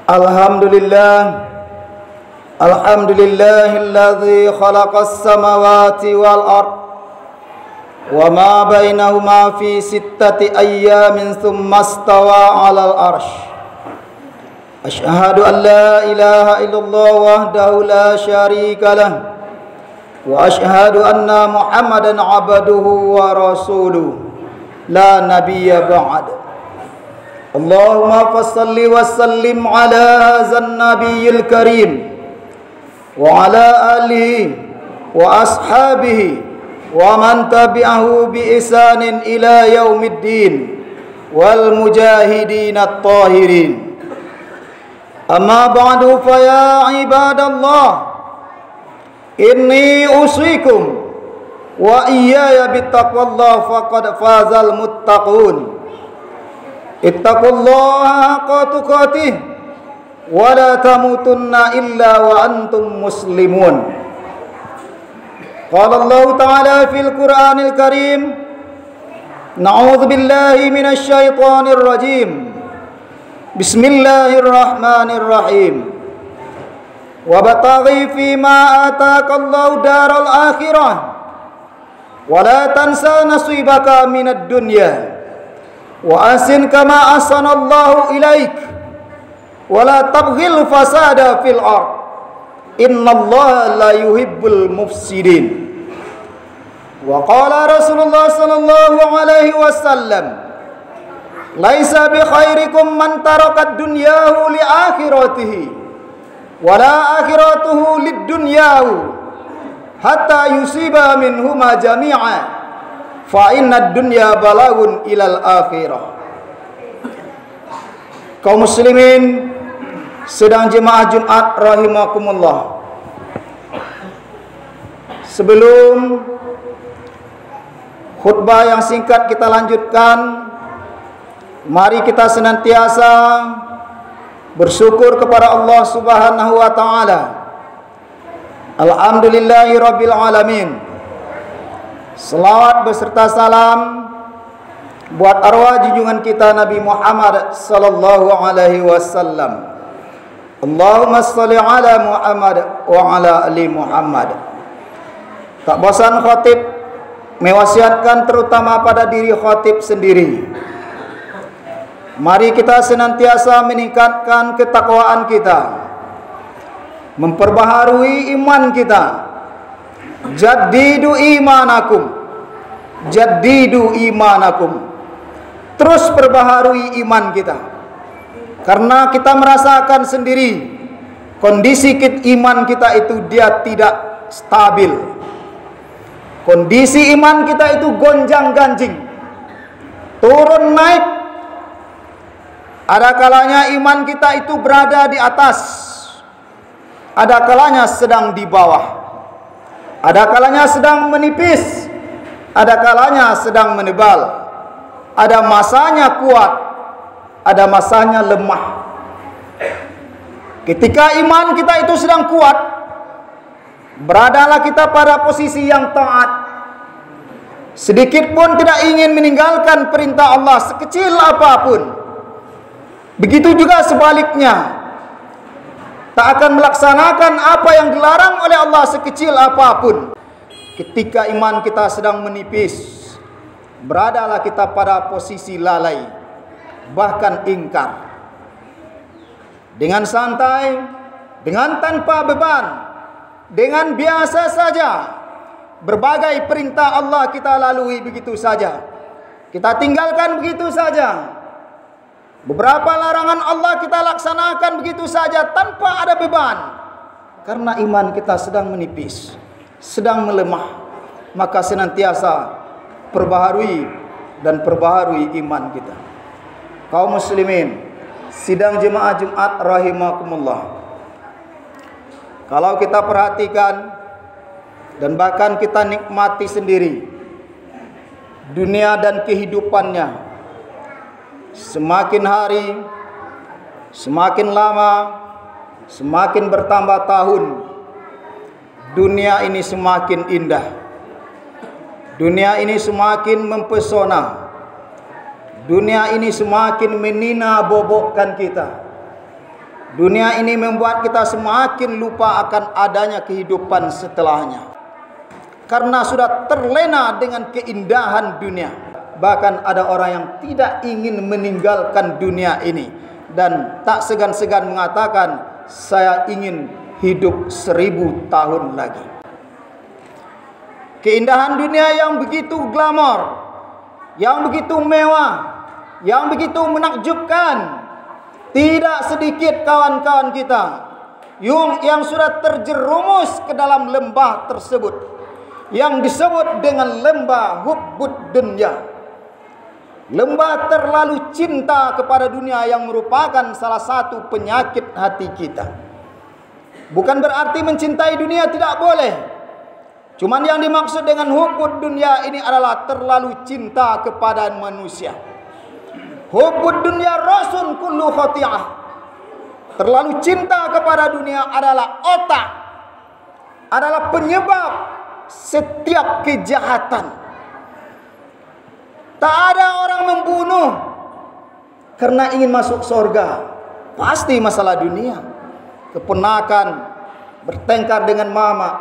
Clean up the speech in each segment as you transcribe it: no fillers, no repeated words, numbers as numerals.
Alhamdulillah, alhamdulillahilladzi khalaqas samawati wal ard wa ma bainahuma fi sittati ayyamin tsumma stawa 'alal arsy. Asyhadu an la ilaha illallah wahdahu la syarika lah wa asyhadu anna Muhammadan 'abduhu wa rasuluhu la nabiyya ba'd. Allahumma fassalli wa sallim ala hadzal nabiyil karim wa ala alihi wa ashabihi wa man tabi'ahu bi ihsanin ila yaumiddin wal mujahidin at-tahirin. Amma ba'du, fa ya ibadallah, inni usikum wa iyaya bittaqwallah faqad fazal muttaqun. Ittaqullaha haqqa tuqatih wa la tamutunna illa wa antum muslimun. Qala Allah Ta'ala fil Qur'anil Karim, na'udzu billahi minasy syaithanir rajim. Bismillahirrahmanirrahim. Wa bataghi fima ataqallahu daral akhirah wa la tansa nasibaka minad dunya wa asin kama ahsanallahu ilaik wa la tabghil fasada fil ard innallaha la yuhibbul mufsidin. Wa qala Rasulullah sallallahu alaihi wasallam, laisa bi khairikum man taraka dunyahu li akhiratihi wa la akhiratuhu lid dunyahu hatta yusiba minhuma jami'a fa inna dunya balagun ilal akhirah. Kaum muslimin sedang jemaah Jumat rahimakumullah, sebelum khutbah yang singkat kita lanjutkan, mari kita senantiasa bersyukur kepada Allah Subhanahu wa taala. Alhamdulillahi rabbil alamin. Selawat beserta salam buat arwah junjungan kita Nabi Muhammad sallallahu alaihi wasallam. Allahumma shalli ala Muhammad wa ala ali Muhammad. Tak bosan khatib mewasiatkan terutama pada diri khatib sendiri. Mari kita senantiasa meningkatkan ketakwaan kita, memperbaharui iman kita. Jaddidu imanakum, jaddidu imanakum. Terus perbaharui iman kita, karena kita merasakan sendiri kondisi iman kita itu dia tidak stabil. Kondisi iman kita itu gonjang-ganjing, turun naik. Ada kalanya iman kita itu berada di atas, ada kalanya sedang di bawah. Ada kalanya sedang menipis, ada kalanya sedang menebal. Ada masanya kuat, ada masanya lemah. Ketika iman kita itu sedang kuat, beradalah kita pada posisi yang taat. Sedikit pun tidak ingin meninggalkan perintah Allah sekecil apapun. Begitu juga sebaliknya, tak akan melaksanakan apa yang dilarang oleh Allah sekecil apapun. Ketika iman kita sedang menipis, beradalah kita pada posisi lalai, bahkan ingkar. Dengan santai, dengan tanpa beban, dengan biasa saja, berbagai perintah Allah kita lalui begitu saja, kita tinggalkan begitu saja. Beberapa larangan Allah kita laksanakan begitu saja tanpa ada beban, karena iman kita sedang menipis, sedang melemah. Maka senantiasa perbaharui dan perbaharui iman kita. Kaum muslimin sidang jemaah Jumat rahimakumullah, kalau kita perhatikan dan bahkan kita nikmati sendiri dunia dan kehidupannya, semakin hari, semakin lama, semakin bertambah tahun, dunia ini semakin indah. Dunia ini semakin mempesona. Dunia ini semakin menina bobokkan kita. Dunia ini membuat kita semakin lupa akan adanya kehidupan setelahnya, karena sudah terlena dengan keindahan dunia. Bahkan ada orang yang tidak ingin meninggalkan dunia ini dan tak segan-segan mengatakan, saya ingin hidup 1000 tahun lagi. Keindahan dunia yang begitu glamor, yang begitu mewah, yang begitu menakjubkan, tidak sedikit kawan-kawan kita yang sudah terjerumus ke dalam lembah tersebut, yang disebut dengan lembah hubbud dunya, lembah terlalu cinta kepada dunia, yang merupakan salah satu penyakit hati kita. Bukan berarti mencintai dunia tidak boleh, cuman yang dimaksud dengan hubbud dunya ini adalah terlalu cinta kepada manusia. Hubbud dunya rasun kullu khati'ah. Terlalu cinta kepada dunia adalah otak, adalah penyebab setiap kejahatan. Tak ada orang membunuh karena ingin masuk surga, pasti masalah dunia. Keponakan bertengkar dengan mama,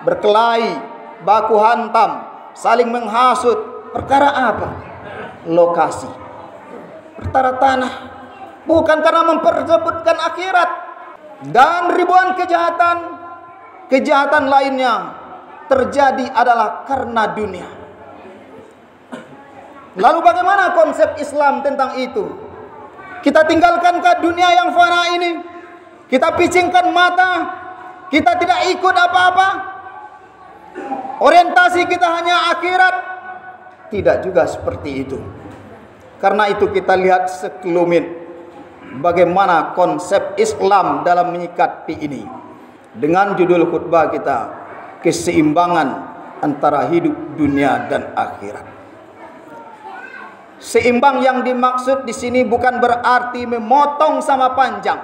berkelahi, baku hantam, saling menghasut. Perkara apa? Lokasi, perkara tanah. Bukan karena memperebutkan akhirat. Dan ribuan kejahatan lainnya terjadi adalah karena dunia. Lalu bagaimana konsep Islam tentang itu? Kita tinggalkankah dunia yang fana ini? Kita picingkan mata, kita tidak ikut apa-apa? Orientasi kita hanya akhirat? Tidak juga seperti itu. Karena itu kita lihat sekelumit bagaimana konsep Islam dalam menyikapi ini. Dengan judul khutbah kita, keseimbangan antara hidup dunia dan akhirat. Seimbang yang dimaksud di sini bukan berarti memotong sama panjang,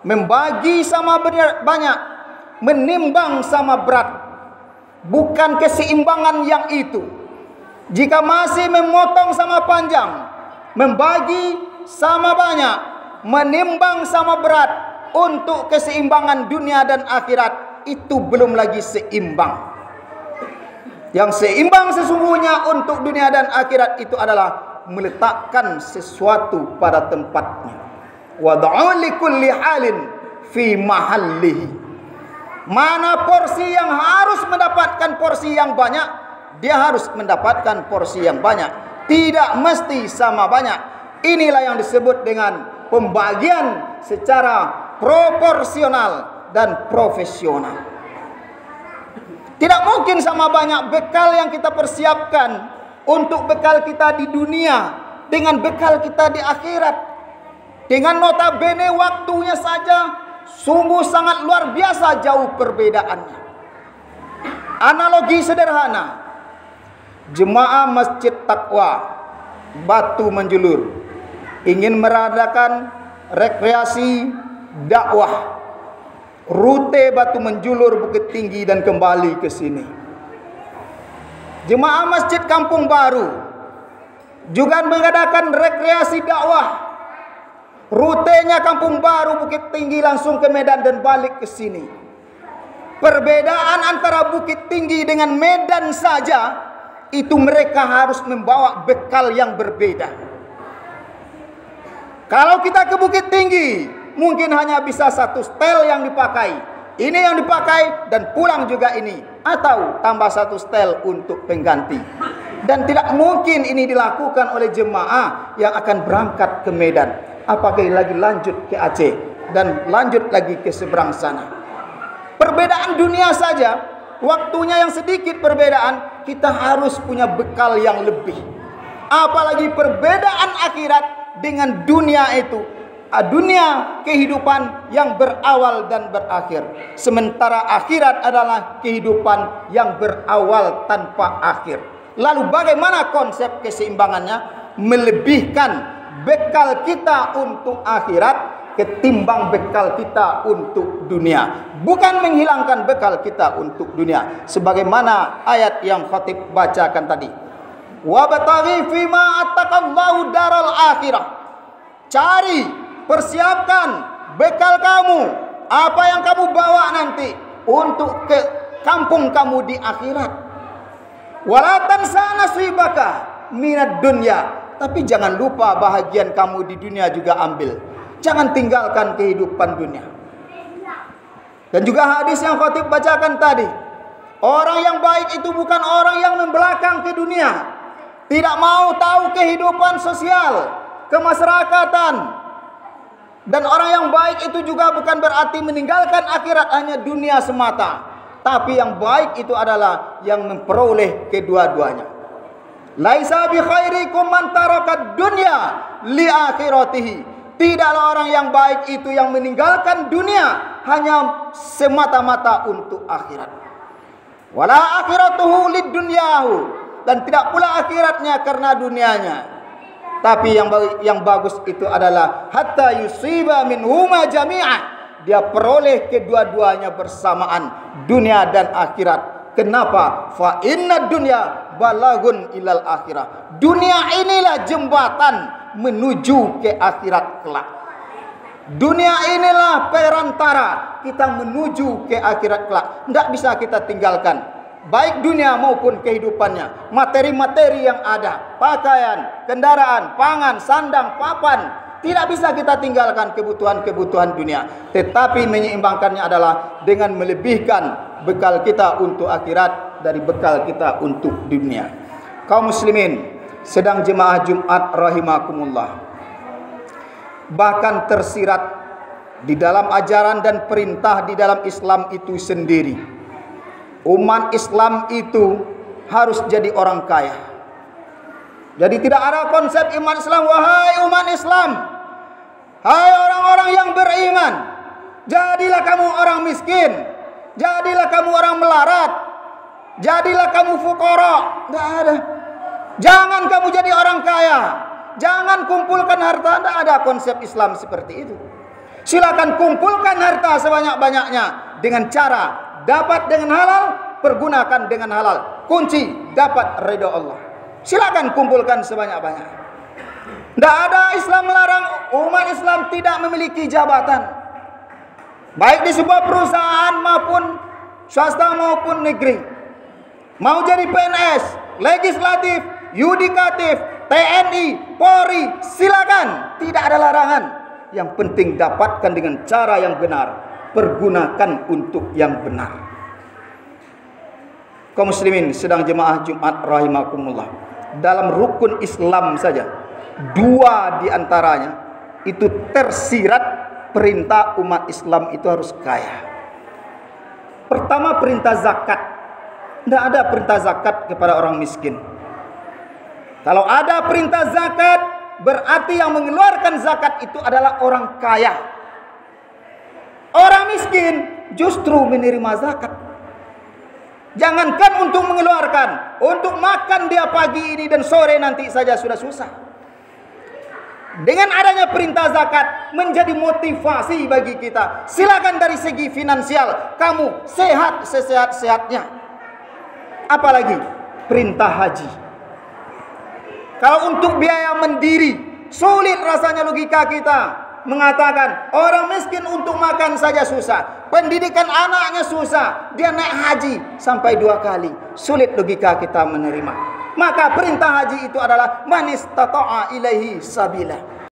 membagi sama banyak, menimbang sama berat. Bukan keseimbangan yang itu. Jika masih memotong sama panjang, membagi sama banyak, menimbang sama berat untuk keseimbangan dunia dan akhirat, itu belum lagi seimbang. Yang seimbang sesungguhnya untuk dunia dan akhirat itu adalah meletakkan sesuatu pada tempatnya. Wad'u likulli halin fi mahallihi. Mana porsi yang harus mendapatkan porsi yang banyak, dia harus mendapatkan porsi yang banyak. Tidak mesti sama banyak. Inilah yang disebut dengan pembagian secara proporsional dan profesional. Tidak mungkin sama banyak bekal yang kita persiapkan untuk bekal kita di dunia dengan bekal kita di akhirat. Dengan notabene waktunya saja sungguh sangat luar biasa jauh perbedaannya. Analogi sederhana, jemaah Masjid Taqwa Batu Menjulur ingin meradakan rekreasi dakwah, rute Batu Menjulur Bukit Tinggi dan kembali ke sini. Jemaah Masjid Kampung Baru juga mengadakan rekreasi dakwah, rutenya Kampung Baru Bukit Tinggi langsung ke Medan dan balik ke sini. Perbedaan antara Bukit Tinggi dengan Medan saja, itu mereka harus membawa bekal yang berbeda. Kalau kita ke Bukit Tinggi, mungkin hanya bisa satu setel yang dipakai. Ini yang dipakai dan pulang juga ini. Atau tambah satu setel untuk pengganti. Dan tidak mungkin ini dilakukan oleh jemaah yang akan berangkat ke Medan. Apalagi lagi lanjut ke Aceh dan lanjut lagi ke seberang sana. Perbedaan dunia saja, waktunya yang sedikit perbedaan, kita harus punya bekal yang lebih. Apalagi perbedaan akhirat dengan dunia itu. Dunia kehidupan yang berawal dan berakhir. Sementara akhirat adalah kehidupan yang berawal tanpa akhir. Lalu bagaimana konsep keseimbangannya? Melebihkan bekal kita untuk akhirat ketimbang bekal kita untuk dunia. Bukan menghilangkan bekal kita untuk dunia. Sebagaimana ayat yang khatib bacakan tadi. Wabtaghi fima attaqallahu daral akhirah. Cari, persiapkan bekal kamu, apa yang kamu bawa nanti untuk ke kampung kamu di akhirat. Wala tansa nasibaka minad dunya. Tapi jangan lupa bahagian kamu di dunia juga ambil. Jangan tinggalkan kehidupan dunia. Dan juga hadis yang khatib bacakan tadi, orang yang baik itu bukan orang yang membelakang ke dunia, tidak mau tahu kehidupan sosial, kemasyarakatan. Dan orang yang baik itu juga bukan berarti meninggalkan akhirat hanya dunia semata. Tapi yang baik itu adalah yang memperoleh kedua-duanya. Laisa bi khairikum man taraka dunya li akhiratihi. Tidaklah orang yang baik itu yang meninggalkan dunia hanya semata-mata untuk akhirat. Wala akhiratuhu lid dunyahu, dan tidak pula akhiratnya karena dunianya. Tapi yang bagus itu adalah hatta yusiba minhuma jami'ah. Dia peroleh kedua-duanya bersamaan, dunia dan akhirat. Kenapa? Fa inna dunya balagun ilal akhirah. Dunia inilah jembatan menuju ke akhirat kelak. Dunia inilah perantara kita menuju ke akhirat kelak. Tidak bisa kita tinggalkan, baik dunia maupun kehidupannya. Materi-materi yang ada, pakaian, kendaraan, pangan, sandang, papan, tidak bisa kita tinggalkan kebutuhan-kebutuhan dunia. Tetapi menyeimbangkannya adalah dengan melebihkan bekal kita untuk akhirat dari bekal kita untuk dunia. Kaum muslimin sedang jemaah Jumat rahimakumullah, bahkan tersirat di dalam ajaran dan perintah di dalam Islam itu sendiri, umat Islam itu harus jadi orang kaya. Jadi tidak ada konsep iman Islam, wahai umat Islam, hai orang-orang yang beriman, jadilah kamu orang miskin, jadilah kamu orang melarat, jadilah kamu fuqara. Tidak ada. Jangan kamu jadi orang kaya, jangan kumpulkan harta. Tidak ada konsep Islam seperti itu. Silakan kumpulkan harta sebanyak-banyaknya dengan cara dapat dengan halal, pergunakan dengan halal. Kunci dapat ridha Allah. Silakan kumpulkan sebanyak-banyak. Tidak ada Islam melarang umat Islam tidak memiliki jabatan, baik di sebuah perusahaan maupun swasta maupun negeri. Mau jadi PNS, legislatif, yudikatif, TNI, Polri, silakan. Tidak ada larangan. Yang penting dapatkan dengan cara yang benar, pergunakan untuk yang benar. Kaum muslimin sedang jemaah Jumat rahimakumullah, dalam rukun Islam saja, dua di antaranya itu tersirat perintah umat Islam itu harus kaya. Pertama, perintah zakat. Tidak ada perintah zakat kepada orang miskin. Kalau ada perintah zakat, berarti yang mengeluarkan zakat itu adalah orang kaya. Orang miskin justru menerima zakat. Jangankan untuk mengeluarkan, untuk makan dia pagi ini dan sore nanti saja sudah susah. Dengan adanya perintah zakat menjadi motivasi bagi kita. Silakan dari segi finansial kamu sehat sesehat-sehatnya. Apalagi perintah haji. Kalau untuk biaya mendiri, sulit rasanya logika kita mengatakan orang miskin untuk makan saja susah, pendidikan anaknya susah, dia naik haji sampai 2 kali. Sulit logika kita menerima. Maka perintah haji itu adalah man istata'a ilaihi sabila.